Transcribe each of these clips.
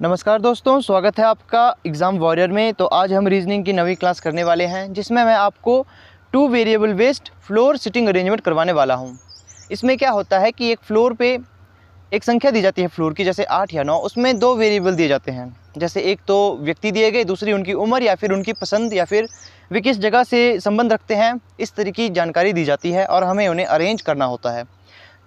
नमस्कार दोस्तों, स्वागत है आपका एग्ज़ाम वॉरियर में। तो आज हम रीजनिंग की नवी क्लास करने वाले हैं, जिसमें मैं आपको 2 variable based floor sitting arrangement करवाने वाला हूं। इसमें क्या होता है कि एक फ्लोर पे एक संख्या दी जाती है फ्लोर की, जैसे 8 या 9। उसमें 2 वेरिएबल दिए जाते हैं, जैसे एक तो व्यक्ति दिए गए, दूसरी उनकी उम्र या फिर उनकी पसंद या फिर वे किस जगह से संबंध रखते हैं। इस तरह की जानकारी दी जाती है और हमें उन्हें अरेंज करना होता है।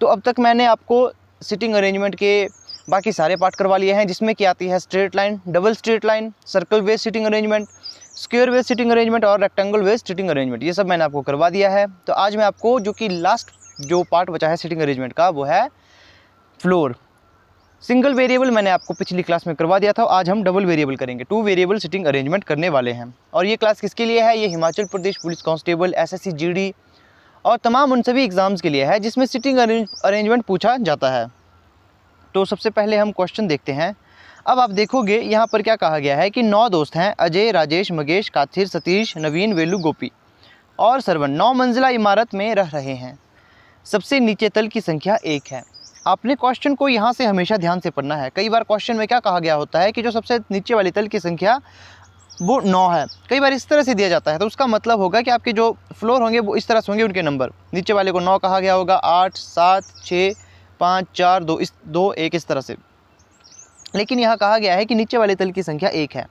तो अब तक मैंने आपको सिटिंग अरेंजमेंट के बाकी सारे पार्ट करवा लिए हैं, जिसमें क्या आती है straight line, double straight line, circle based sitting arrangement, square based sitting arrangement और रेक्टेंगल बेस्ड सिटिंग अरेंजमेंट। ये सब मैंने आपको करवा दिया है। तो आज मैं आपको जो कि लास्ट जो पार्ट बचा है सिटिंग अरेंजमेंट का, वो है फ्लोर। सिंगल वेरिएबल मैंने आपको पिछली क्लास में करवा दिया था। आज हम डबल वेरिएबल करेंगे, 2 वेरिएबल सिटिंग अरेंजमेंट करने वाले हैं। और ये क्लास किसके लिए है? ये Himachal Pradesh police constable, SSC GD और तमाम उन सभी एग्ज़ाम्स के लिए है जिसमें सिटिंग अरेंजमेंट पूछा जाता है। तो सबसे पहले हम क्वेश्चन देखते हैं। अब आप देखोगे यहाँ पर क्या कहा गया है कि 9 दोस्त हैं, अजय, राजेश, मगेश, काथिर, सतीश, नवीन, वेलू, गोपी और सरवन 9 मंजिला इमारत में रह रहे हैं। सबसे नीचे तल की संख्या 1 है। आपने क्वेश्चन को यहाँ से हमेशा ध्यान से पढ़ना है। कई बार क्वेश्चन में क्या कहा गया होता है कि जो सबसे नीचे वाली तल की संख्या वो 9 है। कई बार इस तरह से दिया जाता है, तो उसका मतलब होगा कि आपके जो फ्लोर होंगे वो इस तरह से होंगे, उनके नंबर। नीचे वाले को 9 कहा गया होगा, 8, 7, 6, 5, 4, 2, 1 इस तरह से। लेकिन यहाँ कहा गया है कि नीचे वाले तल की संख्या 1 है।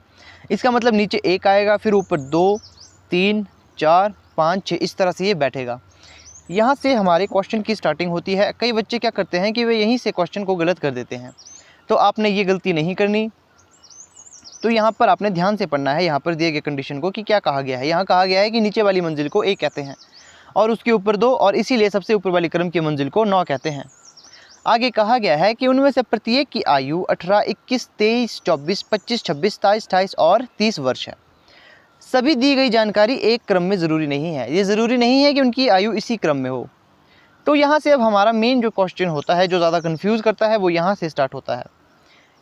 इसका मतलब नीचे 1 आएगा, फिर ऊपर 2, 3, 4, 5, 6 इस तरह से ये बैठेगा। यहाँ से हमारे क्वेश्चन की स्टार्टिंग होती है। कई बच्चे क्या करते हैं कि वे यहीं से क्वेश्चन को गलत कर देते हैं, तो आपने ये गलती नहीं करनी। तो यहाँ पर आपने ध्यान से पढ़ना है यहाँ पर दिए गए कंडीशन को कि क्या कहा गया है। यहाँ कहा गया है कि नीचे वाली मंजिल को 1 कहते हैं और उसके ऊपर 2, और इसीलिए सबसे ऊपर वाली क्रम की मंजिल को 9 कहते हैं। आगे कहा गया है कि उनमें से प्रत्येक की आयु 18, 21, 23, 24, 25, 26, 27, 28 और 30 वर्ष है। सभी दी गई जानकारी एक क्रम में ज़रूरी नहीं है। ये ज़रूरी नहीं है कि उनकी आयु इसी क्रम में हो। तो यहाँ से अब हमारा मेन जो क्वेश्चन होता है, जो ज़्यादा कन्फ्यूज़ करता है, वो यहाँ से स्टार्ट होता है।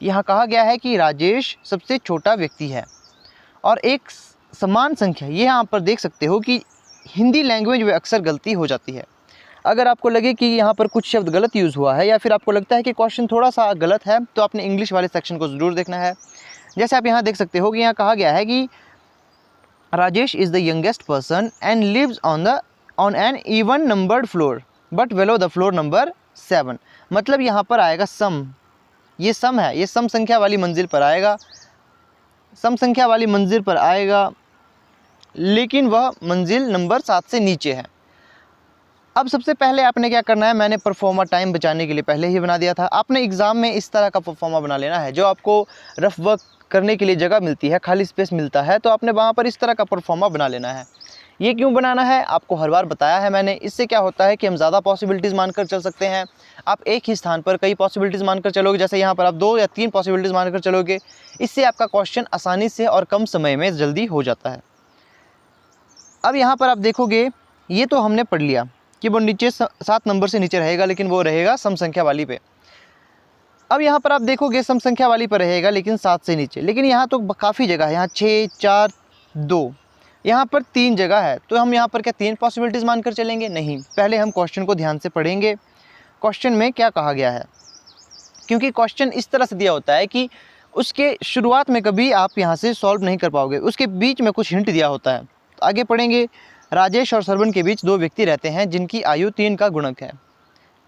यहाँ कहा गया है कि राजेश सबसे छोटा व्यक्ति है और एक समान संख्या। ये यहाँ पर देख सकते हो कि हिंदी लैंग्वेज में अक्सर गलती हो जाती है। अगर आपको लगे कि यहाँ पर कुछ शब्द गलत यूज़ हुआ है या फिर आपको लगता है कि क्वेश्चन थोड़ा सा गलत है, तो आपने इंग्लिश वाले सेक्शन को ज़रूर देखना है। जैसे आप यहाँ देख सकते हो कि यहाँ कहा गया है कि Rajesh is the youngest person and lives on an even numbered floor but below the floor number 7। मतलब यहाँ पर आएगा सम। ये सम है, ये सम संख्या वाली मंजिल पर आएगा, सम संख्या वाली मंजिल पर आएगा, लेकिन वह मंजिल नंबर 7 से नीचे है। अब सबसे पहले आपने क्या करना है, मैंने परफॉर्मा टाइम बचाने के लिए पहले ही बना दिया था। आपने एग्ज़ाम में इस तरह का परफॉर्मा बना लेना है, जो आपको रफ वर्क करने के लिए जगह मिलती है, खाली स्पेस मिलता है, तो आपने वहाँ पर इस तरह का परफॉर्मा बना लेना है। ये क्यों बनाना है आपको हर बार बताया है मैंने। इससे क्या होता है कि हम ज़्यादा पॉसिबिलिटीज़ मानकर चल सकते हैं। आप एक ही स्थान पर कई पॉसिबिलिटीज़ मानकर चलोगे, जैसे यहाँ पर आप 2 या 3 पॉसिबिलिटीज़ मानकर चलोगे, इससे आपका क्वेश्चन आसानी से और कम समय में जल्दी हो जाता है। अब यहाँ पर आप देखोगे, ये तो हमने पढ़ लिया कि वो नीचे 7 नंबर से नीचे रहेगा, लेकिन वो रहेगा सम संख्या वाली पे। अब यहाँ पर आप देखोगे सम संख्या वाली पर रहेगा, लेकिन 7 से नीचे। लेकिन यहाँ तो काफ़ी जगह है, यहाँ 6, 4, 2, यहाँ पर 3 जगह है। तो हम यहाँ पर क्या 3 पॉसिबिलिटीज़ मानकर चलेंगे? नहीं, पहले हम क्वेश्चन को ध्यान से पढ़ेंगे। क्वेश्चन में क्या कहा गया है, क्योंकि क्वेश्चन इस तरह से दिया होता है कि उसके शुरुआत में कभी आप यहाँ से सॉल्व नहीं कर पाओगे, उसके बीच में कुछ हिंट दिया होता है। तो आगे पढ़ेंगे। राजेश और सरवन के बीच 2 व्यक्ति रहते हैं जिनकी आयु 3 का गुणक है।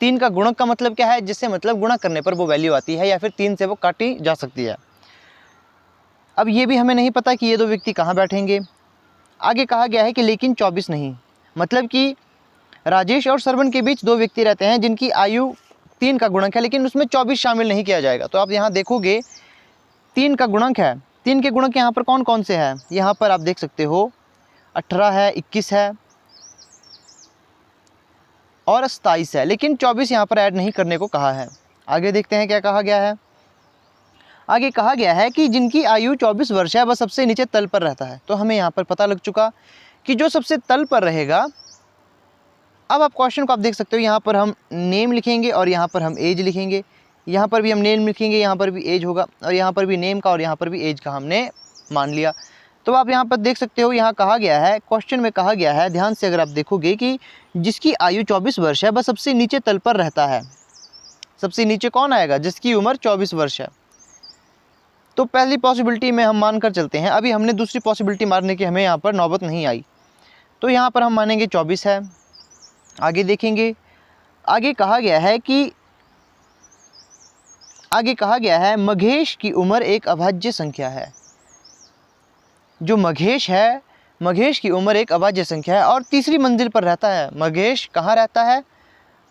3 का गुणक का मतलब क्या है? जिससे मतलब गुणा करने पर वो वैल्यू आती है या फिर 3 से वो काटी जा सकती है। अब ये भी हमें नहीं पता कि ये 2 व्यक्ति कहाँ बैठेंगे। आगे कहा गया है कि लेकिन 24 नहीं, मतलब कि राजेश और सरवन के बीच 2 व्यक्ति रहते हैं जिनकी आयु 3 का गुणक है, लेकिन उसमें 24 शामिल नहीं किया जाएगा। तो आप यहाँ देखोगे 3 का गुणक है, 3 के गुणक यहाँ पर कौन कौन से हैं? यहाँ पर आप देख सकते हो 18 है, 21 है और 27 है, लेकिन 24 यहाँ पर ऐड नहीं करने को कहा है। आगे देखते हैं क्या कहा गया है। आगे कहा गया है कि जिनकी आयु 24 वर्ष है वह सबसे नीचे तल पर रहता है। तो हमें यहाँ पर पता लग चुका कि जो सबसे तल पर रहेगा। अब आप क्वेश्चन को आप देख सकते हो, यहाँ पर हम नेम लिखेंगे और यहाँ पर हम एज लिखेंगे। यहाँ पर भी हम नेम लिखेंगे, यहाँ पर भी एज होगा, और यहाँ पर भी नेम का और यहाँ पर भी एज का हमने मान लिया। तो आप यहाँ पर देख सकते हो, यहाँ कहा गया है, क्वेश्चन में कहा गया है, ध्यान से अगर आप देखोगे कि जिसकी आयु 24 वर्ष है वह सबसे नीचे तल पर रहता है। सबसे नीचे कौन आएगा? जिसकी उम्र 24 वर्ष है। तो पहली पॉसिबिलिटी में हम मान कर चलते हैं। अभी हमने दूसरी पॉसिबिलिटी मारने की हमें यहाँ पर नौबत नहीं आई, तो यहाँ पर हम मानेंगे 24 है। आगे देखेंगे, आगे कहा गया है मघेश की उम्र एक अभाज्य संख्या है। जो मघेश है, मघेश की उम्र एक अभाज्य संख्या है और तीसरी मंजिल पर रहता है। मघेश कहाँ रहता है?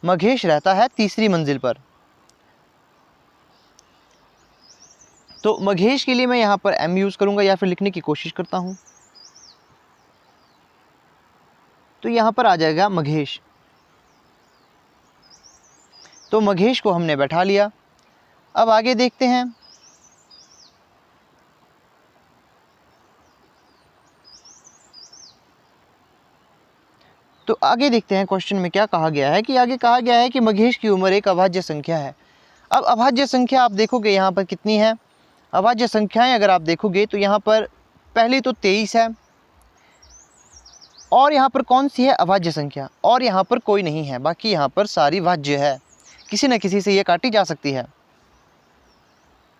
मघेश रहता है तीसरी मंजिल पर। तो मघेश के लिए मैं यहाँ पर m यूज़ करूँगा या फिर लिखने की कोशिश करता हूँ। तो यहाँ पर आ जाएगा मघेश। तो मघेश को हमने बैठा लिया। अब आगे देखते हैं। तो आगे देखते हैं क्वेश्चन में क्या कहा गया है कि आगे कहा गया है कि मघेश की उम्र एक अभाज्य संख्या है। अब अभाज्य संख्या आप देखोगे यहाँ पर कितनी है? अभाज्य संख्याएं अगर आप देखोगे तो यहाँ पर पहली तो 23 है और यहाँ पर कौन सी है? अभाज्य संख्या, और यहाँ पर कोई नहीं है, बाकी यहाँ पर सारी भाज्य है, किसी न किसी से ये काटी जा सकती है।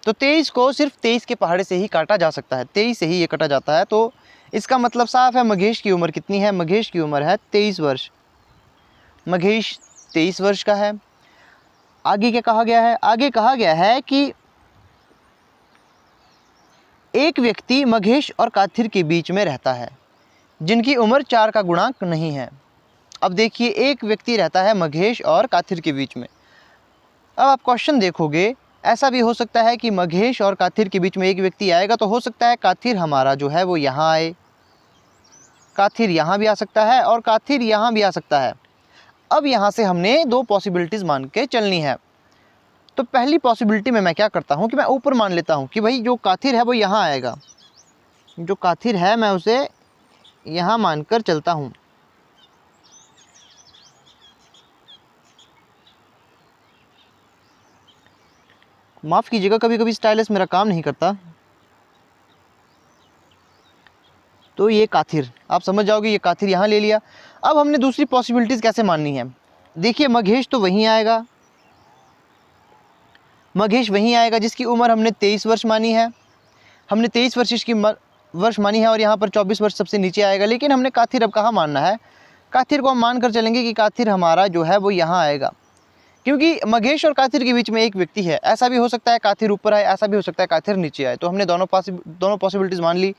तो 23 को सिर्फ 23 के पहाड़े से ही काटा जा सकता है, 23 से ही ये काटा जाता है। तो इसका मतलब साफ है, मघेश की उम्र कितनी है? मघेश की उम्र है 23 वर्ष। मघेश 23 वर्ष का है। आगे क्या कहा गया है? आगे कहा गया है कि एक व्यक्ति मघेश और काथिर के बीच में रहता है जिनकी उम्र 4 का गुणांक नहीं है। अब देखिए, एक व्यक्ति रहता है मघेश और काथिर के बीच में। अब आप क्वेश्चन देखोगे, ऐसा भी हो सकता है कि मघेश और काथिर के बीच में एक व्यक्ति आएगा, तो हो सकता है काथिर हमारा जो है वो यहाँ आए, काथिर यहाँ भी आ सकता है और काथिर यहाँ भी आ सकता है। अब यहाँ से हमने दो पॉसिबिलिटीज़ मान के चलनी है। तो पहली पॉसिबिलिटी में मैं क्या करता हूँ कि मैं ऊपर मान लेता हूँ कि भाई जो काथिर है वो यहाँ आएगा, जो काथिर है मैं उसे यहाँ मानकर चलता हूँ। माफ़ कीजिएगा, कभी कभी स्टाइलस मेरा काम नहीं करता। तो ये काथिर, आप समझ जाओगे, ये काथिर यहाँ ले लिया। अब हमने दूसरी पॉसिबिलिटीज़ कैसे माननी है? देखिए, मघेश तो वहीं आएगा, मघेश वहीं आएगा जिसकी उम्र हमने 23 वर्ष मानी है। हमने 23 वर्ष की वर्ष मानी है और यहाँ पर 24 वर्ष सबसे नीचे आएगा। लेकिन हमने काथिर अब कहाँ मानना है? काथिर को हम मान कर चलेंगे कि काथिर हमारा जो है वो यहाँ आएगा, क्योंकि मघेश और काथिर के बीच में एक व्यक्ति है। ऐसा भी हो सकता है काथिर ऊपर आए, ऐसा भी हो सकता है काथिर नीचे आए। तो हमने दोनों पॉसिबिलिटीज़ मान ली।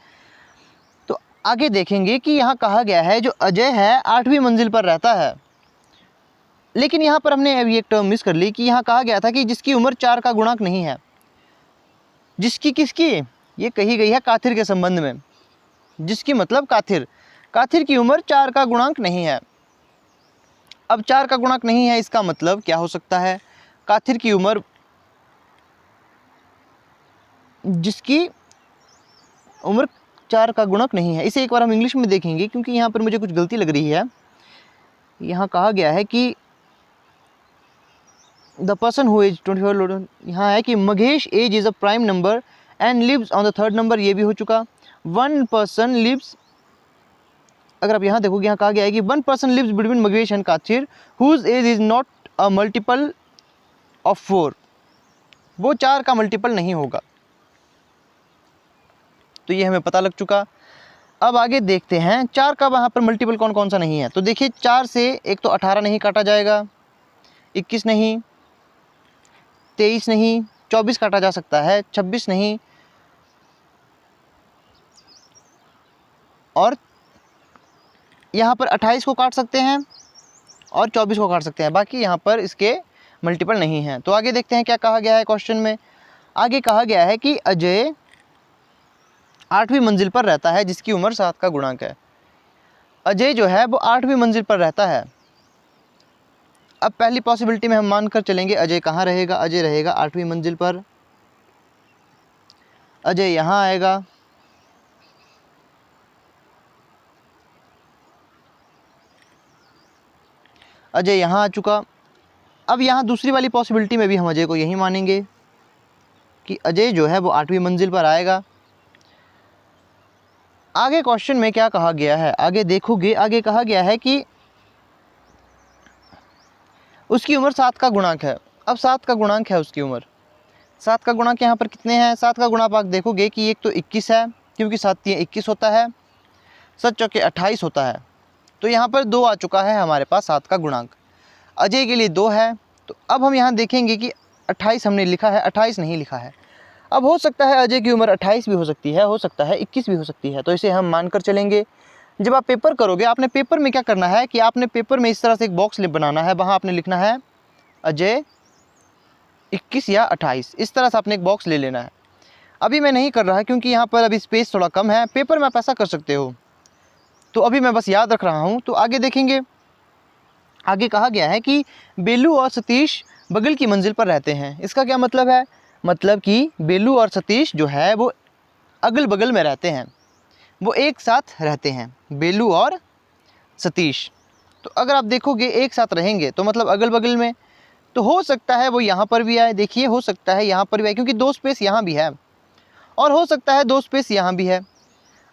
तो आगे देखेंगे कि यहाँ कहा गया है जो अजय है 8वीं मंजिल पर रहता है। लेकिन यहाँ पर हमने अभी एक टर्म मिस कर ली कि यहाँ कहा गया था कि जिसकी उम्र 4 का गुणांक नहीं है। जिसकी किसकी? ये कही गई है काथिर के संबंध में। जिसकी मतलब काथिर, काथिर की उम्र 4 का गुणांक नहीं है। अब 4 का गुणांक नहीं है, इसका मतलब क्या हो सकता है? काथिर की उम्र, जिसकी उम्र 4 का गुणक नहीं है। इसे एक बार हम इंग्लिश में देखेंगे क्योंकि यहाँ पर मुझे कुछ गलती लग रही है। यहाँ कहा गया है कि द पर्सन हु एज 24, यहाँ है कि Magesh age is a prime number and lives on the third number. ये भी हो चुका। वन पर्सन लिव्स, अगर आप यहाँ देखोगे, यहाँ कहा गया है कि one person lives between Magesh and Kathir whose age is not a multiple of 4। वो 4 का मल्टीपल नहीं होगा। तो ये हमें पता लग चुका। अब आगे देखते हैं 4 का वहाँ पर मल्टीपल कौन कौन सा नहीं है। तो देखिए, 4 से एक तो 18 नहीं काटा जाएगा, 21 नहीं, 23 नहीं, 24 काटा जा सकता है, 26 नहीं, और यहाँ पर 28 को काट सकते हैं और 24 को काट सकते हैं। बाकी यहाँ पर इसके मल्टीपल नहीं हैं। तो आगे देखते हैं क्या कहा गया है क्वेश्चन में। आगे कहा गया है कि अजय 8वीं मंजिल पर रहता है जिसकी उम्र 7 का गुणांक है। अजय जो है वो 8वीं मंजिल पर रहता है। अब पहली पॉसिबिलिटी में हम मानकर चलेंगे अजय कहाँ रहेगा? अजय रहेगा 8वीं मंजिल पर। अजय यहाँ आएगा, अजय यहाँ आ चुका। अब यहाँ दूसरी वाली पॉसिबिलिटी में भी हम अजय को यही मानेंगे कि अजय जो है वो 8वीं मंजिल पर आएगा। आगे क्वेश्चन में क्या कहा गया है? आगे देखोगे, आगे कहा गया है कि उसकी उम्र 7 का गुणांक है। अब 7 का गुणांक है उसकी उम्र, 7 का गुणांक यहाँ पर कितने हैं? 7 का गुणांक आप देखोगे कि एक तो 21 है, क्योंकि 7 तिया 21 होता है, 7 चौके 28 होता है। तो यहाँ पर 2 आ चुका है हमारे पास 7 का गुणांक। अजय के लिए 2 है। तो अब हम यहाँ देखेंगे कि 28 हमने लिखा है, 28 नहीं लिखा है। अब हो सकता है अजय की उम्र 28 भी हो सकती है, हो सकता है 21 भी हो सकती है, तो इसे हम मानकर चलेंगे। जब आप पेपर करोगे, आपने पेपर में क्या करना है कि आपने पेपर में इस तरह से एक बॉक्स बनाना है, वहाँ आपने लिखना है अजय 21 या 28, इस तरह से आपने एक बॉक्स ले लेना है। अभी मैं नहीं कर रहा क्योंकि यहाँ पर अभी स्पेस थोड़ा कम है, पेपर में आप ऐसा कर सकते हो, तो अभी मैं बस याद रख रहा हूँ। तो आगे देखेंगे, आगे कहा गया है कि बेलू और सतीश बगल की मंजिल पर रहते हैं। इसका क्या मतलब है? मतलब कि बेलू और सतीश जो है वो अगल बगल में रहते हैं, वो एक साथ रहते हैं, बेलू और सतीश। तो अगर आप देखोगे एक साथ रहेंगे तो मतलब अगल बगल में, तो हो सकता है वो यहाँ पर भी आए। देखिए, हो सकता है यहाँ पर भी आए, क्योंकि 2 स्पेस यहाँ भी है, और हो सकता है 2 स्पेस यहाँ भी है।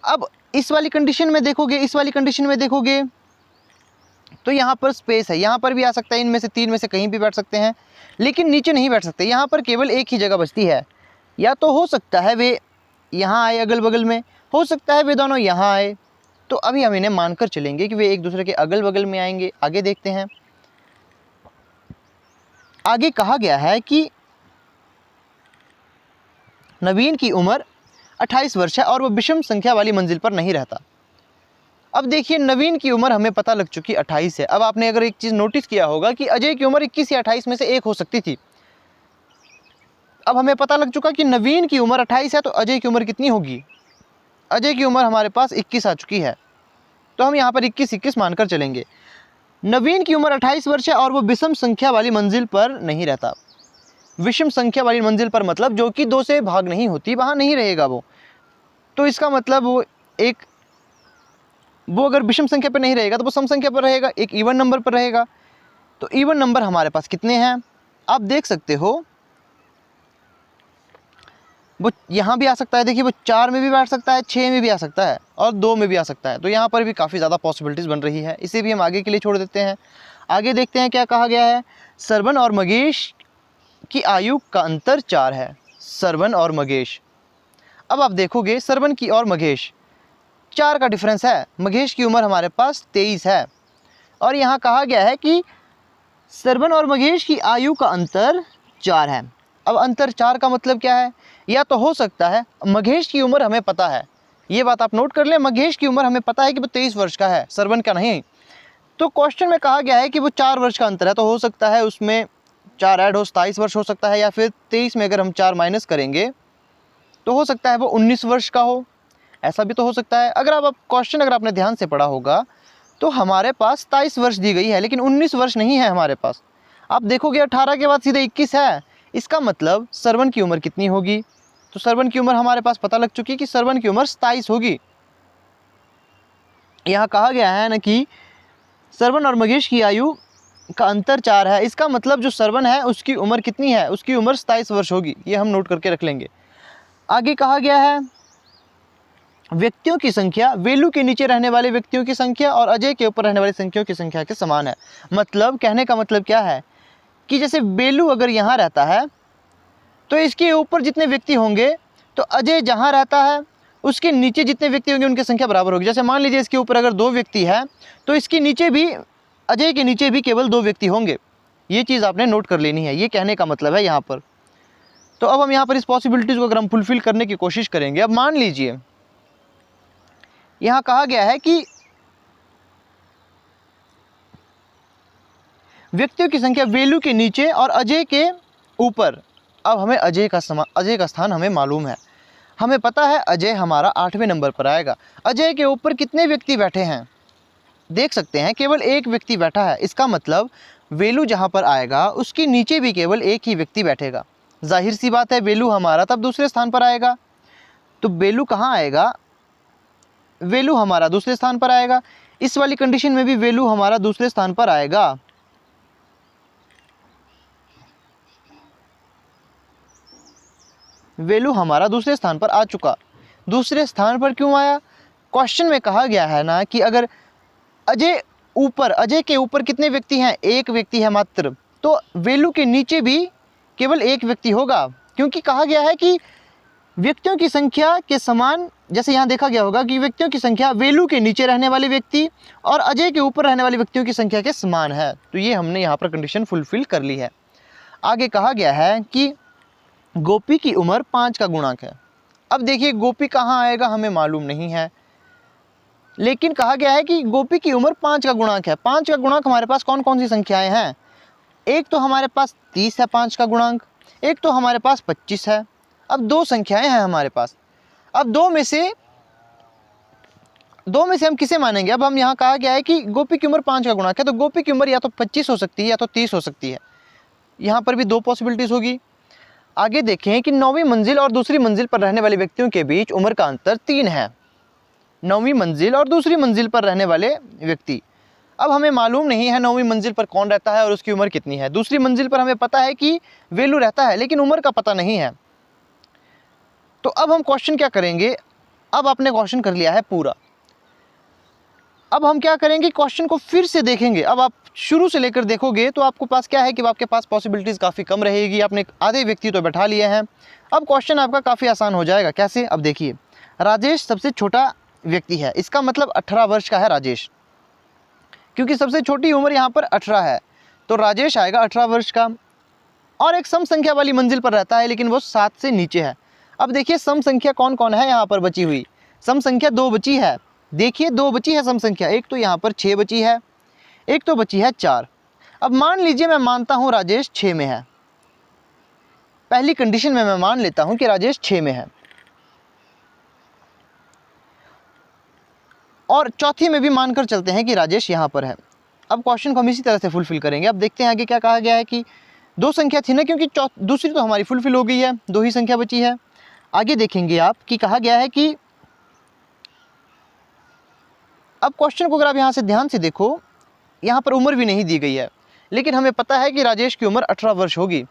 अब इस वाली कंडीशन में देखोगे, इस वाली कंडीशन में देखोगे तो यहाँ पर स्पेस है, यहाँ पर भी आ सकता है, इनमें से 3 में से कहीं भी बैठ सकते हैं, लेकिन नीचे नहीं बैठ सकते। यहाँ पर केवल एक ही जगह बचती है, या तो हो सकता है वे यहाँ आए अगल बगल में, हो सकता है वे दोनों यहाँ आए। तो अभी हम इन्हें मानकर चलेंगे कि वे एक दूसरे के अगल बगल में आएंगे। आगे देखते हैं, आगे कहा गया है कि नवीन की उम्र 28 वर्ष है और वह विषम संख्या वाली मंजिल पर नहीं रहता। अब देखिए, नवीन की उम्र हमें पता लग चुकी 28 है। अब आपने अगर एक चीज़ नोटिस किया होगा कि अजय की उम्र 21 या 28 में से एक हो सकती थी। अब हमें पता लग चुका कि नवीन की उम्र 28 है, तो अजय की उम्र कितनी होगी? अजय की उम्र हमारे पास 21 आ चुकी है, तो हम यहाँ पर 21 मानकर चलेंगे। नवीन की उम्र 28 वर्ष है और वो विषम संख्या वाली मंजिल पर नहीं रहता। विषम संख्या वाली मंजिल पर मतलब जो कि 2 से भाग नहीं होती, वहाँ नहीं रहेगा वो। तो इसका मतलब वो अगर विषम संख्या पर नहीं रहेगा तो वो सम संख्या पर रहेगा, एक इवन नंबर पर रहेगा। तो इवन नंबर हमारे पास कितने हैं? आप देख सकते हो, वो यहाँ भी आ सकता है। देखिए, वो 4 में भी बैठ सकता है, 6 में भी आ सकता है, और 2 में भी आ सकता है। तो यहाँ पर भी काफ़ी ज़्यादा पॉसिबिलिटीज़ बन रही है। इसे भी हम आगे के लिए छोड़ देते हैं। आगे देखते हैं क्या कहा गया है। सरवन और मगेश की आयु का अंतर 4 है। सरवन और मगेश, अब आप देखोगे सरवन की और मगेश 4 का डिफरेंस है। मगेश की उम्र हमारे पास 23 है, और यहाँ कहा गया है कि सरवन और मगेश की आयु का अंतर 4 है। अब अंतर 4 का मतलब क्या है? या तो हो सकता है मगेश की उम्र हमें पता है, ये बात आप नोट कर लें, मगेश की उम्र हमें पता है कि वो 23 वर्ष का है, सरवन का नहीं। तो क्वेश्चन में कहा गया है कि वो 4 वर्ष का अंतर है, तो हो सकता है उसमें 4 ऐड हो, 27 वर्ष हो सकता है, या फिर 23 में अगर हम 4 माइनस करेंगे तो हो सकता है वो 19 वर्ष का हो, ऐसा भी तो हो सकता है। अगर क्वेश्चन अगर आपने ध्यान से पढ़ा होगा तो हमारे पास 27 वर्ष दी गई है, लेकिन 19 वर्ष नहीं है हमारे पास। आप देखोगे 18 के बाद सीधे 21 है, इसका मतलब सरवन की उम्र कितनी होगी? तो सरवन की उम्र हमारे पास पता लग चुकी कि सरवन की उम्र 27 होगी। यहाँ कहा गया है ना कि सरवन और मगेश की आयु का अंतर 4 है, इसका मतलब जो सरवन है उसकी उम्र कितनी है? उसकी उम्र 27 वर्ष होगी। ये हम नोट करके रख लेंगे। आगे कहा गया है व्यक्तियों की संख्या वेलू के नीचे रहने वाले व्यक्तियों की संख्या और अजय के ऊपर रहने वाली संख्याओं की संख्या के समान है। मतलब कहने का मतलब क्या है कि जैसे बेलू अगर यहाँ रहता है तो इसके ऊपर जितने व्यक्ति होंगे, तो अजय जहाँ रहता है उसके नीचे जितने व्यक्ति होंगे उनकी संख्या बराबर होगी। जैसे मान लीजिए इसके ऊपर अगर 2 व्यक्ति हैं तो इसके नीचे भी, अजय के नीचे भी केवल 2 व्यक्ति होंगे। ये चीज़ आपने नोट कर लेनी है, ये कहने का मतलब है यहाँ पर। तो अब हम यहाँ पर इस पॉसिबिलिटीज़ को अगर हम फुलफिल करने की कोशिश करेंगे, अब मान लीजिए यहाँ कहा गया है कि व्यक्तियों की संख्या वेलू के नीचे और अजय के ऊपर। अब हमें अजय का स्थान हमें मालूम है, हमें पता है अजय हमारा 8वें नंबर पर आएगा। अजय के ऊपर कितने व्यक्ति बैठे हैं? देख सकते हैं केवल एक व्यक्ति बैठा है, इसका मतलब वेलू जहाँ पर आएगा उसके नीचे भी केवल एक ही व्यक्ति बैठेगा। जाहिर सी बात है वेलू हमारा तब दूसरे स्थान पर आएगा, तो वेलू कहाँ आएगा? वेलू हमारा दूसरे स्थान पर आएगा। इस वाली कंडीशन में भी वेलू हमारा दूसरे स्थान पर आएगा। वेलू हमारा दूसरे स्थान पर आ चुका। दूसरे स्थान पर क्यों आया? क्वेश्चन में कहा गया है ना कि अगर अजय के ऊपर कितने व्यक्ति हैं? एक व्यक्ति है मात्र, तो वेलू के नीचे भी केवल एक व्यक्ति होगा। क्योंकि कहा गया है कि व्यक्तियों की संख्या के समान, जैसे यहाँ देखा गया होगा कि व्यक्तियों की संख्या वेलू के नीचे रहने वाले व्यक्ति और अजय के ऊपर रहने वाले व्यक्तियों की संख्या के समान है। तो ये हमने यहाँ पर कंडीशन फुलफिल कर ली है। आगे कहा गया है कि गोपी की उम्र 5 का गुणांक है। अब देखिए गोपी कहाँ आएगा हमें मालूम नहीं है, लेकिन कहा गया है कि गोपी की उम्र 5 का गुणांक है। 5 का गुणांक हमारे पास कौन कौन सी संख्याएं हैं? एक तो हमारे पास 30 है 5 का गुणांक, एक तो हमारे पास 25 है। अब दो संख्याएं हैं हमारे पास। अब दो में से हम किसे मानेंगे? अब हम यहाँ कहा गया है कि गोपी की उम्र 5 का गुणांक है, तो गोपी की उम्र या तो 25 हो सकती है या तो 30 हो सकती है। यहाँ पर भी दो पॉसिबिलिटीज़ होगी। आगे देखें कि 9वीं मंजिल और दूसरी मंजिल पर रहने वाले व्यक्तियों के बीच उम्र का अंतर 3 है। 9वीं मंजिल और दूसरी मंजिल पर रहने वाले व्यक्ति, अब हमें मालूम नहीं है 9वीं मंजिल पर कौन रहता है और उसकी उम्र कितनी है। दूसरी मंजिल पर हमें पता है कि वेलू रहता है, लेकिन उम्र का पता नहीं है। तो अब हम क्वेश्चन क्या करेंगे? अब आपने क्वेश्चन कर लिया है पूरा। अब हम क्या करेंगे? क्वेश्चन को फिर से देखेंगे। अब आप शुरू से लेकर देखोगे तो आपको पास क्या है कि आपके पास पॉसिबिलिटीज़ काफ़ी कम रहेगी। आपने आधे व्यक्ति तो बैठा लिए हैं। अब क्वेश्चन आपका काफ़ी आसान हो जाएगा। कैसे? अब देखिए, राजेश सबसे छोटा व्यक्ति है, इसका मतलब 18 वर्ष का है राजेश, क्योंकि सबसे छोटी उम्र यहाँ पर 18 है, तो राजेश आएगा 18 वर्ष का। और एक सम संख्या वाली मंजिल पर रहता है, लेकिन वो 7 से नीचे है। अब देखिए सम संख्या कौन कौन है यहाँ पर बची हुई? सम संख्या 2 बची है। देखिए 2 बची है सम संख्या। एक तो यहाँ पर 6 बची है, एक तो बची है 4। अब मान लीजिए मैं मानता हूँ राजेश 6 में है। पहली कंडीशन में मैं मान लेता हूँ कि राजेश 6 में है, और चौथी में भी मानकर चलते हैं कि राजेश यहाँ पर है। अब क्वेश्चन को हम इसी तरह से फुलफिल करेंगे। अब देखते हैं आगे क्या कहा गया है कि दो संख्या थी ना, क्योंकि दूसरी तो हमारी फुलफिल हो गई है, 2 ही संख्या बची है। आगे देखेंगे आप कि कहा गया है कि अब क्वेश्चन को अगर आप यहाँ से ध्यान से देखो, यहाँ पर उम्र भी नहीं दी गई है, लेकिन हमें पता है कि राजेश की उम्र 18 वर्ष होगी।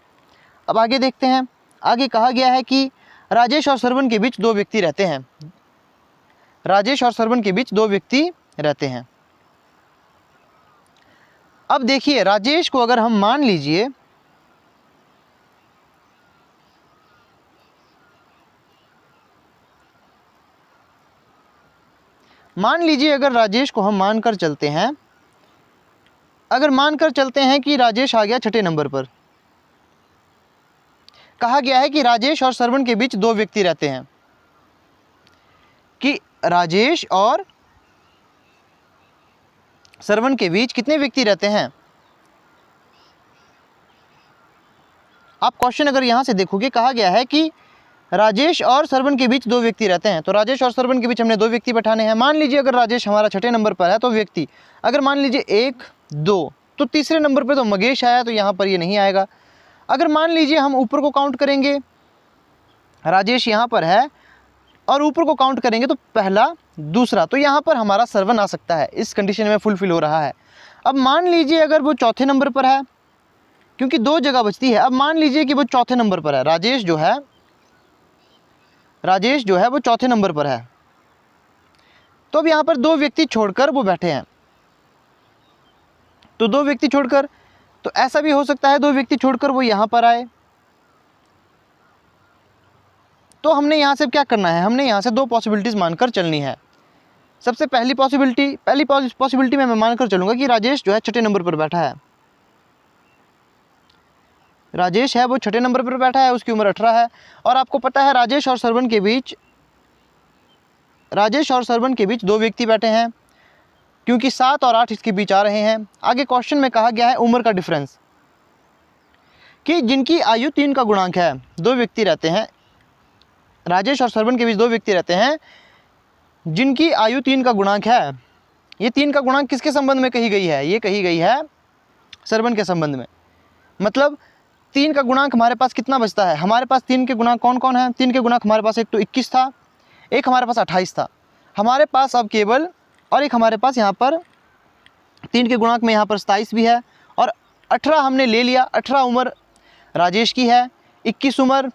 अब आगे देखते हैं। आगे कहा गया है कि राजेश और सरवण के बीच 2 व्यक्ति रहते हैं। राजेश और सरवण के बीच 2 व्यक्ति रहते हैं। अब देखिए राजेश को अगर हम मान लीजिए, अगर राजेश को हम मानकर चलते हैं, अगर मानकर चलते हैं कि राजेश आ गया 6ठे नंबर पर। कहा गया है कि राजेश और सरवण के बीच 2 व्यक्ति रहते हैं, कि राजेश और सरवण के बीच कितने व्यक्ति रहते हैं? आप क्वेश्चन अगर यहां से देखोगे, कहा गया है कि राजेश और सरवण के बीच 2 व्यक्ति रहते हैं, तो राजेश और सरवण के बीच हमने 2 व्यक्ति बैठाने हैं। मान लीजिए अगर राजेश हमारा 6ठे नंबर पर है, तो व्यक्ति अगर मान लीजिए 1 2, तो तीसरे नंबर पर तो मगेश आया, तो यहाँ पर ये नहीं आएगा। अगर मान लीजिए हम ऊपर को काउंट करेंगे, राजेश यहाँ पर है और ऊपर को काउंट करेंगे तो पहला दूसरा, तो यहाँ पर हमारा सरवण आ सकता है। इस कंडीशन में फुलफिल हो रहा है। अब मान लीजिए अगर वो 4थे नंबर पर है, क्योंकि 2 जगह बचती है। अब मान लीजिए कि वो 4थे नंबर पर है, राजेश जो है वो 4थे नंबर पर है, तो अब यहाँ पर 2 व्यक्ति छोड़कर वो बैठे हैं। तो 2 व्यक्ति छोड़कर, तो ऐसा भी हो सकता है 2 व्यक्ति छोड़कर वो यहाँ पर आए। तो हमने यहाँ से क्या करना है? हमने यहाँ से 2 पॉसिबिलिटीज़ मानकर चलनी है। सबसे पहली पॉसिबिलिटी में मैं मानकर चलूँगा कि राजेश जो है 6ठे नंबर पर बैठा है। राजेश है वो 6ठे नंबर पर बैठा है, उसकी उम्र 18 है। और आपको पता है राजेश और सरवण के बीच 2 व्यक्ति बैठे हैं, क्योंकि 7 और 8 इसके बीच आ रहे हैं। आगे क्वेश्चन में कहा गया है उम्र का डिफरेंस, कि जिनकी आयु 3 का गुणांक है, 2 व्यक्ति रहते हैं। राजेश और सरवण के बीच 2 व्यक्ति रहते हैं जिनकी आयु 3 का गुणांक है। ये 3 का गुणांक किसके संबंध में कही गई है? ये कही गई है सरवण के संबंध में। मतलब 3 का गुणांक हमारे पास कितना बचता है? हमारे पास 3 के गुणांक कौन कौन है? 3 के गुणांक हमारे पास एक तो 21 था, एक हमारे पास 28 था। हमारे पास अब केवल, और एक हमारे पास यहाँ पर 3 के गुणांक में यहाँ पर 27 भी है, और 18 हमने ले लिया। 18 उम्र राजेश की है, 21 उम्र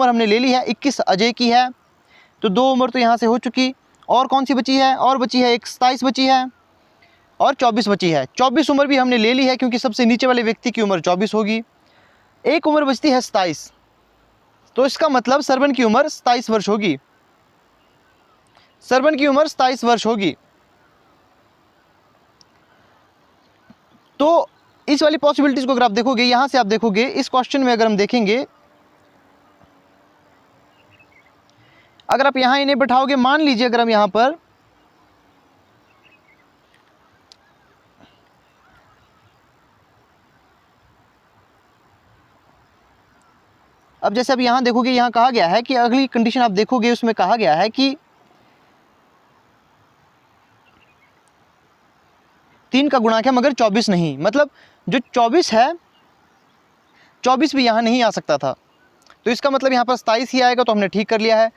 हमने ले ली है, 21 अजय की है। तो 2 उम्र तो यहाँ से हो चुकी। और कौन सी बची है? और बची है एक 27 बची है, और 24 बची है। 24 उम्र भी हमने ले ली है, क्योंकि सबसे नीचे वाले व्यक्ति की उम्र 24 होगी। एक उम्र बचती है 27। तो इसका मतलब सरवन की उम्र 27 वर्ष होगी। सरवन की उम्र 27 वर्ष होगी। तो इस वाली पॉसिबिलिटीज को अगर आप देखोगे, यहां से आप देखोगे इस क्वेश्चन में अगर हम देखेंगे, अगर आप यहां इन्हें बैठाओगे, मान लीजिए अगर हम यहां पर अब जैसे अब यहां देखोगे, यहां कहा गया है कि अगली कंडीशन आप देखोगे उसमें कहा गया है कि 3 का गुणांक है मगर 24 नहीं, मतलब जो 24 है 24 भी यहां नहीं आ सकता था। तो इसका मतलब यहां पर 27 ही आएगा, तो हमने ठीक कर लिया है।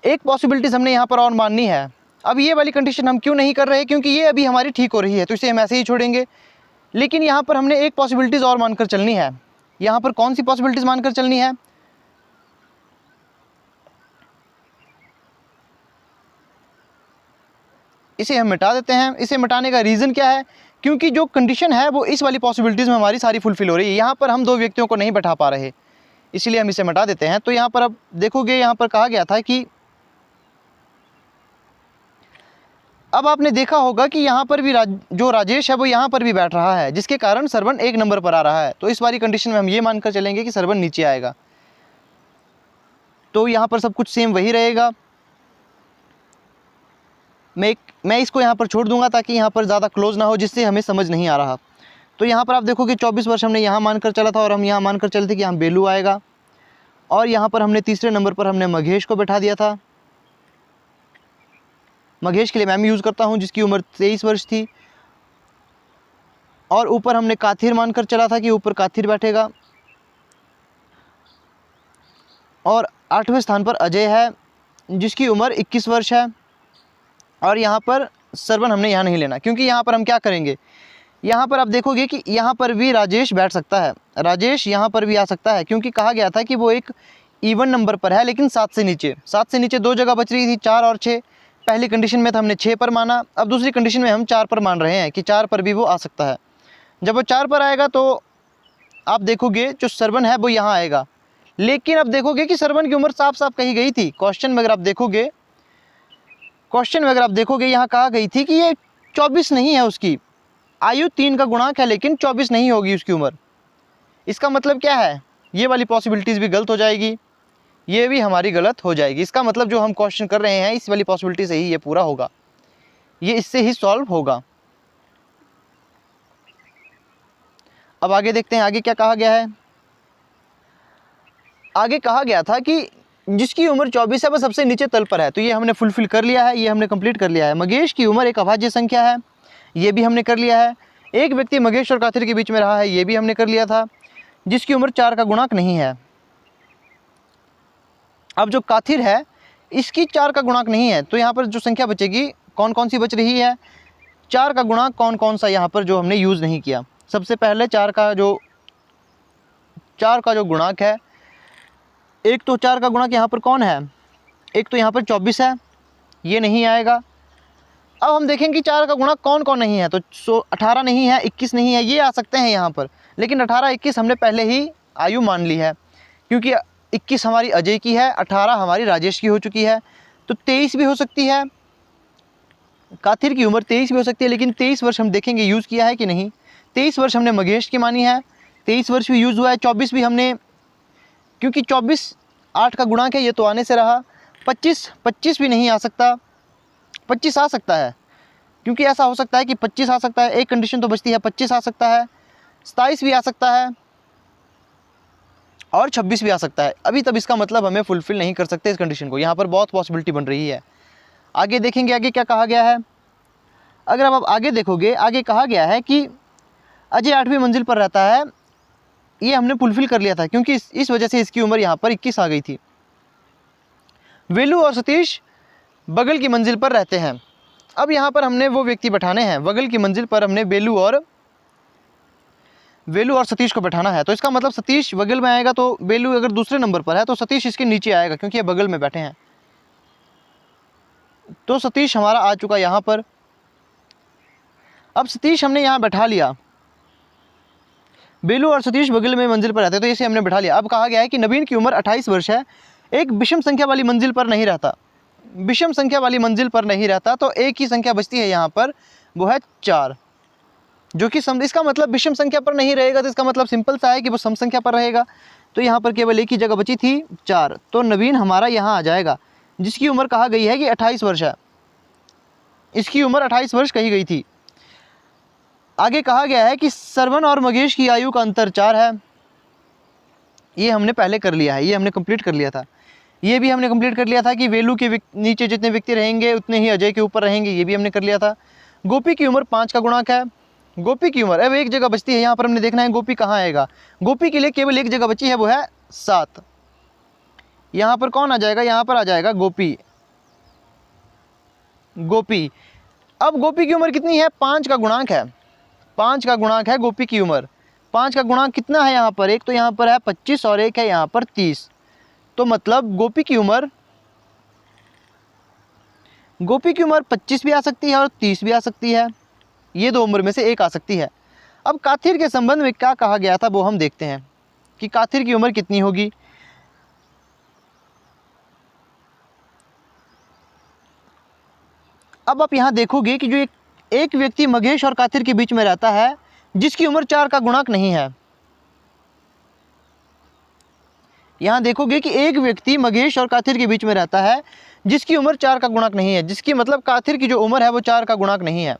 एक पॉसिबिलिटीज हमने यहां पर और माननी है। अब ये वाली कंडीशन हम क्यों नहीं कर रहे, क्योंकि ये अभी हमारी ठीक हो रही है, तो इसे हम ऐसे ही छोड़ेंगे। लेकिन यहां पर हमने एक पॉसिबिलिटीज और मानकर चलनी है। यहां पर कौन सी पॉसिबिलिटीज मानकर चलनी है? इसे हम मिटा देते हैं। इसे मिटाने का रीज़न क्या है? क्योंकि जो कंडीशन है वो इस वाली पॉसिबिलिटीज़ में हमारी सारी फुलफिल हो रही है। यहाँ पर हम 2 व्यक्तियों को नहीं बैठा पा रहे, इसलिए हम इसे मिटा देते हैं। तो यहाँ पर अब देखोगे, यहाँ पर कहा गया था कि अब आपने देखा होगा कि यहाँ पर भी जो राजेश है वो यहाँ पर भी बैठ रहा है, जिसके कारण सरवन 1 नंबर पर आ रहा है। तो इस वाली कंडीशन में हम ये मानकर चलेंगे कि सरवन नीचे आएगा। तो यहाँ पर सब कुछ सेम वही रहेगा। मैं इसको यहाँ पर छोड़ दूंगा ताकि यहाँ पर ज़्यादा क्लोज ना हो, जिससे हमें समझ नहीं आ रहा। तो यहाँ पर आप देखोगे 24 वर्ष हमने यहाँ मानकर चला था, और हम यहाँ मानकर चले थे कि यहाँ बेलू आएगा, और यहाँ पर हमने तीसरे नंबर पर हमने मघेश को बैठा दिया था। मघेश के लिए मैं यूज़ करता हूँ, जिसकी उम्र 23 वर्ष थी। और ऊपर हमने काथिर मानकर चला था कि ऊपर काथिर बैठेगा। और 8वें स्थान पर अजय है, जिसकी उम्र 21 वर्ष है। और यहाँ पर सरवन हमने यहाँ नहीं लेना, क्योंकि यहाँ पर हम क्या करेंगे, यहाँ पर आप देखोगे कि यहाँ पर भी राजेश बैठ सकता है। राजेश यहाँ पर भी आ सकता है, क्योंकि कहा गया था कि वो एक इवन नंबर पर है, लेकिन 7 से नीचे 2 जगह बच रही थी, 4 और 6। पहली कंडीशन में था हमने 6 पर माना, अब दूसरी कंडीशन में हम 4 पर मान रहे हैं कि 4 पर भी वो आ सकता है। जब वो 4 पर आएगा तो आप देखोगे जो सरवन है वो यहाँ आएगा। लेकिन अब देखोगे कि सरवन की उम्र साफ साफ कही गई थी। क्वेश्चन में अगर आप देखोगे यहाँ कहा गई थी कि ये 24 नहीं है, उसकी आयु 3 का गुणांक है, लेकिन 24 नहीं होगी उसकी उम्र। इसका मतलब क्या है? ये वाली पॉसिबिलिटीज़ भी गलत हो जाएगी, ये भी हमारी गलत हो जाएगी। इसका मतलब जो हम क्वेश्चन कर रहे हैं इस वाली पॉसिबिलिटी से ही ये पूरा होगा, ये इससे ही सॉल्व होगा। अब आगे देखते हैं, आगे क्या कहा गया है। आगे कहा गया था कि जिसकी उम्र 24 है वह सबसे नीचे तल पर है, तो ये हमने फुलफिल कर लिया है, ये हमने कंप्लीट कर लिया है। मघेश की उम्र एक अभाज्य संख्या है, ये भी हमने कर लिया है। एक व्यक्ति मघेश और काथिर के बीच में रहा है, ये भी हमने कर लिया था। जिसकी उम्र 4 का गुणांक नहीं है। अब जो काथिर है इसकी 4 का गुणांक नहीं है, तो यहाँ पर जो संख्या बचेगी कौन कौन सी बच रही है, 4 का गुणांक कौन कौन सा यहाँ पर जो हमने यूज़ नहीं किया। सबसे पहले 4 का जो गुणांक है, एक तो 4 का गुणांक यहाँ पर कौन है, एक तो यहाँ पर 24 है, ये नहीं आएगा। अब हम देखेंगे 4 का गुणांक कौन कौन नहीं है, तो 18 नहीं है, 21 नहीं है, ये आ सकते हैं यहाँ पर। लेकिन 18 21 हमने पहले ही आयु मान ली है, क्योंकि 21 हमारी अजय की है, 18 हमारी राजेश की हो चुकी है। तो 23 भी हो सकती है, काथिर की उम्र 23 भी हो सकती है, लेकिन 23 वर्ष हम देखेंगे यूज़ किया है कि नहीं। 23 वर्ष हमने मघेश की मानी है, 23 वर्ष भी यूज़ हुआ है। 24 भी हमने, क्योंकि 24 8 का गुणांक है, ये तो आने से रहा। 25 भी नहीं आ सकता, 25 आ सकता है, क्योंकि ऐसा हो सकता है कि 25 आ सकता है, एक कंडीशन तो बचती है, 25 आ सकता है, 27 भी आ सकता है, और 26 भी आ सकता है। अभी तब इसका मतलब हमें फुलफिल नहीं कर सकते इस कंडीशन को, यहाँ पर बहुत पॉसिबिलिटी बन रही है। आगे देखेंगे आगे क्या कहा गया है। अगर आप आगे देखोगे, आगे कहा गया है कि अजय 8वीं मंजिल पर रहता है, ये हमने फुलफिल कर लिया था, क्योंकि इस वजह से इसकी उम्र यहाँ पर 21 आ गई थी। वेलू और सतीश बगल की मंजिल पर रहते हैं। अब यहाँ पर हमने वो व्यक्ति बैठाने हैं, बगल की मंजिल पर हमने वेलू और सतीश को बैठाना है। तो इसका मतलब सतीश बगल में आएगा, तो वेलू अगर दूसरे नंबर पर है तो सतीश इसके नीचे आएगा, क्योंकि ये बगल में बैठे हैं। तो सतीश हमारा आ चुका यहाँ पर। अब सतीश हमने यहाँ बैठा लिया, बेलू और सतीश बगल में मंजिल पर रहते हैं, तो इसे हमने बैठा लिया। अब कहा गया है कि नवीन की उम्र 28 वर्ष है, एक विषम संख्या वाली मंजिल पर नहीं रहता। विषम संख्या वाली मंजिल पर नहीं रहता तो एक ही संख्या बचती है यहाँ पर, वो है 4, जो कि इसका मतलब विषम संख्या पर नहीं रहेगा, तो इसका मतलब सिंपल सा है कि वो सम संख्या पर रहेगा। तो यहाँ पर केवल एक ही जगह बची थी 4, तो नवीन हमारा यहाँ आ जाएगा, जिसकी उम्र कहा गई है कि 28 वर्ष है। इसकी उम्र 28 वर्ष कही गई थी। आगे कहा गया है कि श्रवण और मगेश की आयु का अंतर 4 है। ये हमने पहले कर लिया है, ये हमने कंप्लीट कर लिया था। ये भी हमने कंप्लीट कर लिया था कि वेलू के नीचे जितने व्यक्ति रहेंगे उतने ही अजय के ऊपर रहेंगे, ये भी हमने कर लिया था। गोपी की उम्र 5 का गुणांक है। गोपी की उम्र, अब एक जगह बचती है, यहाँ पर हमने देखना है गोपी कहाँ आएगा। गोपी के लिए केवल एक जगह बची है, वो है 7। यहाँ पर कौन आ जाएगा, यहाँ पर आ जाएगा गोपी। गोपी, अब गोपी की उम्र कितनी है, 5 का गुणांक है। 5 का गुणांक है गोपी की उम्र। 5 का गुणांक कितना है यहाँ पर, एक तो यहाँ पर है 25 और एक है यहाँ पर 30। तो मतलब गोपी की उम्र 25 भी आ सकती है और 30 भी आ सकती है। ये दो उम्र में से एक आ सकती है। अब काथिर के संबंध में क्या कहा गया था वो हम देखते हैं कि काथिर की उम्र कितनी होगी। अब आप यहाँ देखोगे कि जो एक व्यक्ति मगेश और काथिर के बीच में रहता है जिसकी उम्र 4 का गुणांक नहीं है। यहाँ देखोगे कि एक व्यक्ति मगेश और काथिर के बीच में रहता है जिसकी उम्र 4 का गुणांक नहीं है, जिसकी मतलब काथिर की जो उम्र है वो 4 का गुणांक नहीं है।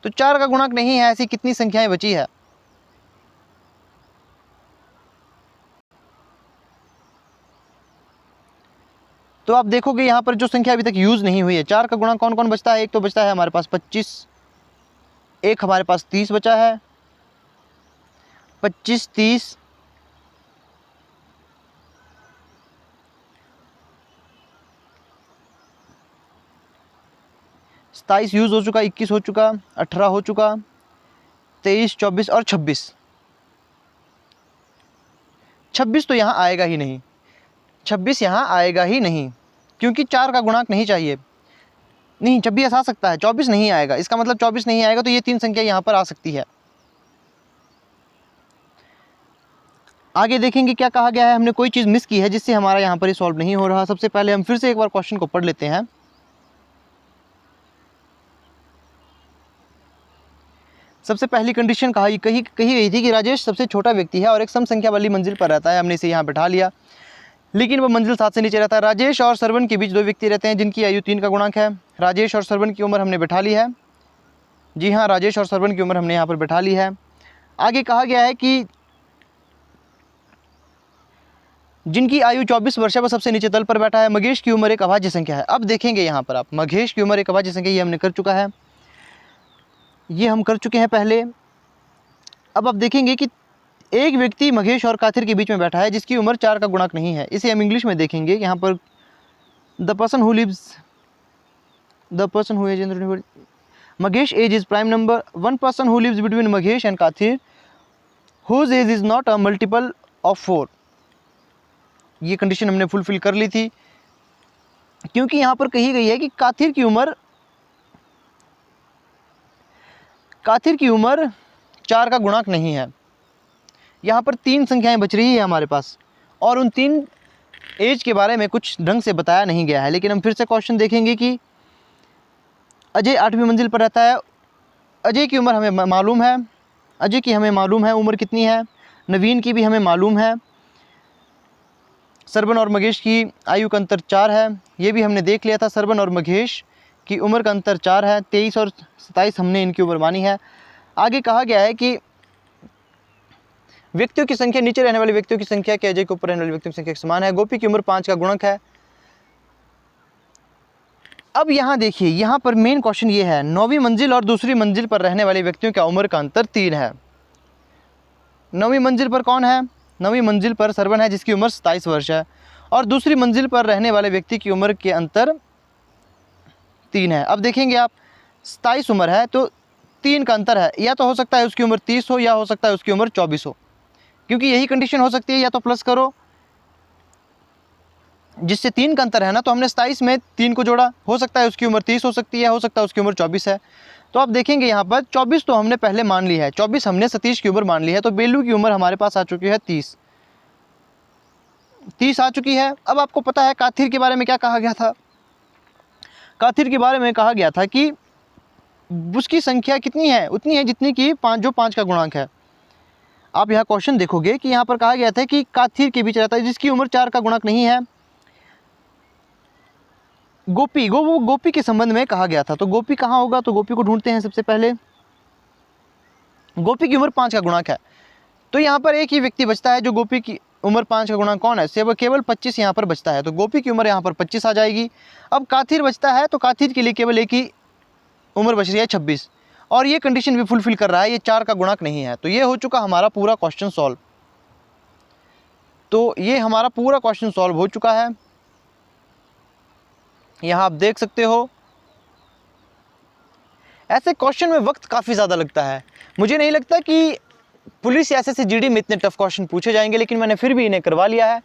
तो 4 का गुणांक नहीं है, ऐसी कितनी संख्याएं बची है। तो आप देखोगे यहाँ पर जो संख्या अभी तक यूज नहीं हुई है, 4 का गुणांक कौन कौन बचता है। एक तो बचता है हमारे पास 25, एक हमारे पास 30 बचा है। 25, 30, 27 यूज हो चुका, 21 हो चुका, 18 हो चुका, 23, 24 और 26। 26 तो यहाँ आएगा ही नहीं, 26 यहाँ आएगा ही नहीं, क्योंकि 4 का गुणांक नहीं चाहिए। नहीं, 26 आ सकता है, 24 नहीं आएगा। इसका मतलब 24 नहीं आएगा, तो ये 3 संख्या यहाँ पर आ सकती है। आगे देखेंगे क्या कहा गया है। हमने कोई चीज़ मिस की है जिससे हमारा यहाँ पर ये सॉल्व नहीं हो रहा। सबसे पहले हम फिर से एक बार क्वेश्चन को पढ़ लेते हैं। सबसे पहली कंडीशन कही गई थी कि राजेश सबसे छोटा व्यक्ति है और एक सम संख्या वाली मंजिल पर रहता है। हमने इसे यहाँ बैठा लिया, लेकिन वो मंजिल 7 से नीचे रहता है। राजेश और श्रवण के बीच 2 व्यक्ति रहते हैं जिनकी आयु 3 का गुणांक है। राजेश और श्रवण की उम्र हमने बैठा ली है। जी हाँ, राजेश और श्रवण की उम्र हमने यहाँ पर बैठा ली है। आगे कहा गया है कि जिनकी आयु 24 वर्ष है वह सबसे नीचे तल पर बैठा है। मगेश की उम्र एक अभाज्य संख्या है। अब देखेंगे यहाँ पर आप, मगेश की उम्र एक अभाज्य संख्या, ये हमने कर चुका है, ये हम कर चुके हैं पहले। अब आप देखेंगे कि एक व्यक्ति मगेश और काथिर के बीच में बैठा है जिसकी उम्र 4 का गुणांक नहीं है। इसे हम इंग्लिश में देखेंगे। यहाँ पर the person who age Magesh age is prime number. One person who lives between Magesh and Kathir whose age is not a multiple of 4। ये कंडीशन हमने फुलफिल कर ली थी, क्योंकि यहाँ पर कही गई है कि काथिर की उम्र 4 का गुणांक नहीं है। यहाँ पर 3 संख्याएं बच रही है हमारे पास, और उन 3 एज के बारे में कुछ ढंग से बताया नहीं गया है। लेकिन हम फिर से क्वेश्चन देखेंगे कि अजय 8वीं मंजिल पर रहता है। अजय की उम्र हमें मालूम है, अजय की हमें मालूम है उम्र कितनी है। नवीन की भी हमें मालूम है। श्रवण और मगेश की आयु का अंतर 4 है, ये भी हमने देख लिया था। श्रवण और मगेश की उम्र का अंतर 4 है। 23 और 27 हमने इनकी उम्र मानी है। आगे कहा गया है कि व्यक्तियों की संख्या नीचे रहने वाले व्यक्तियों की संख्या के अजय के ऊपर रहने वाले व्यक्तियों की संख्या के समान है। गोपी की उम्र 5 का गुणक है। अब यहाँ देखिए, यहाँ पर मेन क्वेश्चन ये है, 9वीं मंजिल और दूसरी मंजिल पर रहने वाले व्यक्तियों का उम्र का अंतर 3 है। 9वीं मंजिल पर कौन है? 9वीं मंजिल पर श्रवण है जिसकी उम्र 27 वर्ष है, और दूसरी मंजिल पर रहने वाले व्यक्ति की उम्र के अंतर 3 है। अब देखेंगे आप, 27 उम्र है तो 3 का अंतर है। या तो हो सकता है उसकी उम्र 30 हो, या हो सकता है उसकी उम्र 24 हो, क्योंकि यही कंडीशन हो सकती है। या तो प्लस करो जिससे 3 का अंतर है ना, तो हमने 27 में 3 को जोड़ा, हो सकता है उसकी उम्र 30 हो सकती है, हो सकता है उसकी उम्र 24 है। तो आप देखेंगे यहाँ पर 24 तो हमने पहले मान ली है, 24 हमने सतीश की उम्र मान ली है, तो बेलू की उम्र हमारे पास आ चुकी है 30 आ चुकी है। अब आपको पता है काथिर के बारे में क्या कहा गया था। काथिर के बारे में कहा गया था कि उसकी संख्या कितनी है, उतनी है जितनी कि 5, जो 5 का गुणांक है। आप यहाँ क्वेश्चन देखोगे कि यहाँ पर कहा गया था कि काथिर के बीच रहता है जिसकी उम्र 4 का गुणांक नहीं है। गोपी के संबंध में कहा गया था, तो गोपी कहाँ होगा, तो गोपी को ढूंढते हैं सबसे पहले। गोपी की उम्र 5 का गुणांक है, तो यहाँ पर एक ही व्यक्ति बचता है जो गोपी की उम्र 5 का गुणांक कौन है, केवल 25 यहाँ पर बचता है, तो गोपी की उम्र यहाँ पर 25 आ जाएगी। अब काथिर बचता है, तो काथिर के लिए केवल एक ही उम्र बच रही है 26, और ये कंडीशन भी फुलफिल कर रहा है, ये 4 का गुणांक नहीं है। तो ये हो चुका हमारा पूरा क्वेश्चन सॉल्व। तो ये हमारा पूरा क्वेश्चन सॉल्व हो चुका है, यहाँ आप देख सकते हो। ऐसे क्वेश्चन में वक्त काफ़ी ज़्यादा लगता है, मुझे नहीं लगता कि पुलिस या एसएससी जीडी में इतने टफ क्वेश्चन पूछे जाएंगे, लेकिन मैंने फिर भी इन्हें करवा लिया है।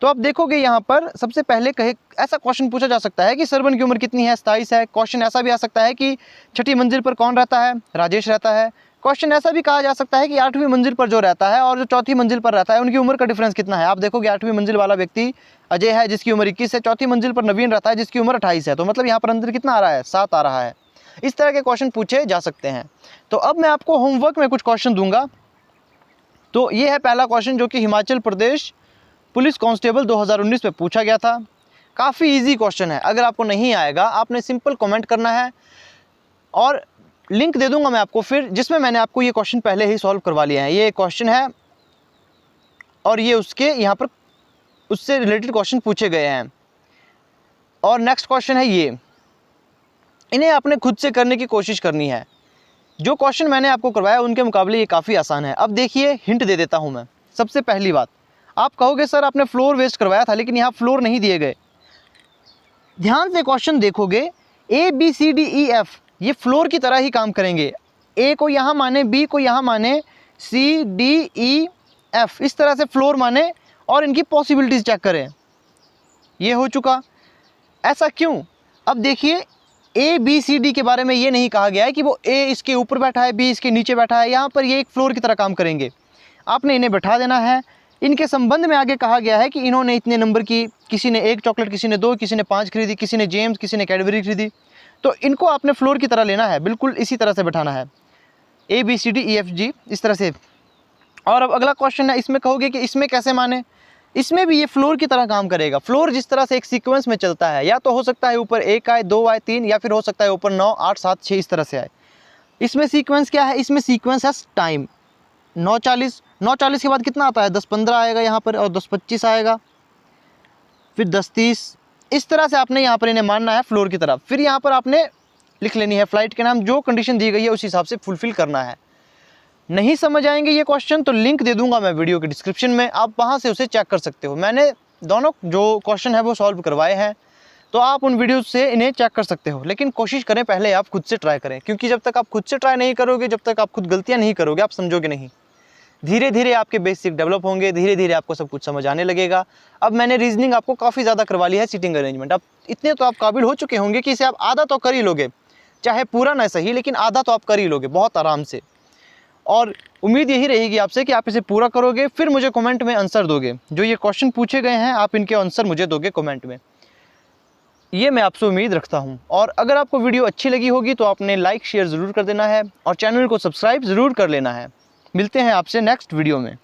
तो आप देखोगे यहाँ पर सबसे पहले ऐसा क्वेश्चन पूछा जा सकता है कि सरवन की उम्र कितनी है, 27 है। क्वेश्चन ऐसा भी आ सकता है कि छठी मंजिल पर कौन रहता है, राजेश रहता है। क्वेश्चन ऐसा भी कहा जा सकता है कि 8वीं मंजिल पर जो रहता है और जो 4थी मंजिल पर रहता है उनकी उम्र का डिफरेंस कितना है। आप देखोगे 8वीं मंजिल वाला व्यक्ति अजय है जिसकी उम्र 21 है, 4थी मंजिल पर नवीन रहता है जिसकी उम्र 28 है, तो मतलब यहाँ पर अंतर कितना आ रहा है, 7 आ रहा है। इस तरह के क्वेश्चन पूछे जा सकते हैं। तो अब मैं आपको होमवर्क में कुछ क्वेश्चन दूंगा। तो ये है पहला क्वेश्चन जो कि हिमाचल प्रदेश पुलिस कांस्टेबल 2019 में पूछा गया था। काफ़ी इजी क्वेश्चन है, अगर आपको नहीं आएगा आपने सिंपल कमेंट करना है, और लिंक दे दूंगा मैं आपको फिर, जिसमें मैंने आपको ये क्वेश्चन पहले ही सॉल्व करवा लिया है। ये क्वेश्चन है और ये उसके यहाँ पर उससे रिलेटेड क्वेश्चन पूछे गए हैं। और नेक्स्ट क्वेश्चन है ये, इन्हें आपने खुद से करने की कोशिश करनी है। जो क्वेश्चन मैंने आपको करवाया उनके मुकाबले ये काफ़ी आसान है। अब देखिए, हिंट दे देता हूँ मैं। सबसे पहली बात, आप कहोगे सर आपने फ्लोर वेस्ट करवाया था, लेकिन यहाँ फ्लोर नहीं दिए गए। ध्यान से क्वेश्चन देखोगे, A B C D E F ये फ्लोर की तरह ही काम करेंगे। ए को यहाँ माने, बी को यहाँ माने, सी डी ई एफ इस तरह से फ्लोर माने, और इनकी पॉसिबिलिटीज चेक करें। ये हो चुका। ऐसा क्यों? अब देखिए, ए बी सी डी के बारे में ये नहीं कहा गया है कि वो ए इसके ऊपर बैठा है, बी इसके नीचे बैठा है। यहाँ पर ये एक फ्लोर की तरह काम करेंगे। आपने इन्हें बैठा देना है। इनके संबंध में आगे कहा गया है कि इन्होंने इतने नंबर की, किसी ने 1 चॉकलेट, किसी ने 2, किसी ने 5 खरीदी, किसी ने जेम्स, किसी ने कैडबरी खरीदी। तो इनको आपने फ्लोर की तरह लेना है, बिल्कुल इसी तरह से बैठाना है, A B C D E F G इस तरह से। और अब अगला क्वेश्चन है, इसमें कहोगे कि इसमें कैसे माने। इसमें भी ये फ्लोर की तरह काम करेगा। फ्लोर जिस तरह से एक सीक्वेंस में चलता है, या तो हो सकता है ऊपर 1 आए, 2 आए, 3, या फिर हो सकता है ऊपर 9, 8, 7, 6 इस तरह से आए। इसमें सीक्वेंस क्या है? इसमें सीक्वेंस है टाइम। 9:40 के बाद कितना आता है? 10:15 आएगा यहाँ पर, और 10:25 आएगा, फिर 10:30। इस तरह से आपने यहाँ पर इन्हें मानना है फ्लोर की तरफ। फिर यहाँ पर आपने लिख लेनी है फ्लाइट के नाम, जो कंडीशन दी गई है उस हिसाब से फुलफिल करना है। नहीं समझ आएंगे ये क्वेश्चन तो लिंक दे दूंगा मैं वीडियो के डिस्क्रिप्शन में, आप वहाँ से उसे चेक कर सकते हो। मैंने दोनों जो क्वेश्चन है वो सॉल्व करवाए हैं, तो आप उन वीडियोस से इन्हें चेक कर सकते हो। लेकिन कोशिश करें पहले आप खुद से ट्राई करें, क्योंकि जब तक आप खुद से ट्राई नहीं करोगे, जब तक आप खुद गलतियाँ नहीं करोगे, आप समझोगे नहीं। धीरे धीरे आपके बेसिक डेवलप होंगे, धीरे धीरे आपको सब कुछ समझ आने लगेगा। अब मैंने रीजनिंग आपको काफ़ी ज़्यादा करवा ली है, सीटिंग अरेंजमेंट। अब इतने तो आप काबिल हो चुके होंगे कि इसे आप आधा तो कर ही लोगे, चाहे पूरा ना सही, लेकिन आधा तो आप कर ही लोगे बहुत आराम से। और उम्मीद यही रहेगी आपसे कि आप इसे पूरा करोगे, फिर मुझे कमेंट में आंसर दोगे। जो ये क्वेश्चन पूछे गए हैं आप इनके आंसर मुझे दोगे कमेंट में, ये मैं आपसे उम्मीद रखता हूं। और अगर आपको वीडियो अच्छी लगी होगी तो आपने लाइक शेयर ज़रूर कर देना है, और चैनल को सब्सक्राइब ज़रूर कर लेना है। मिलते हैं आपसे नेक्स्ट वीडियो में।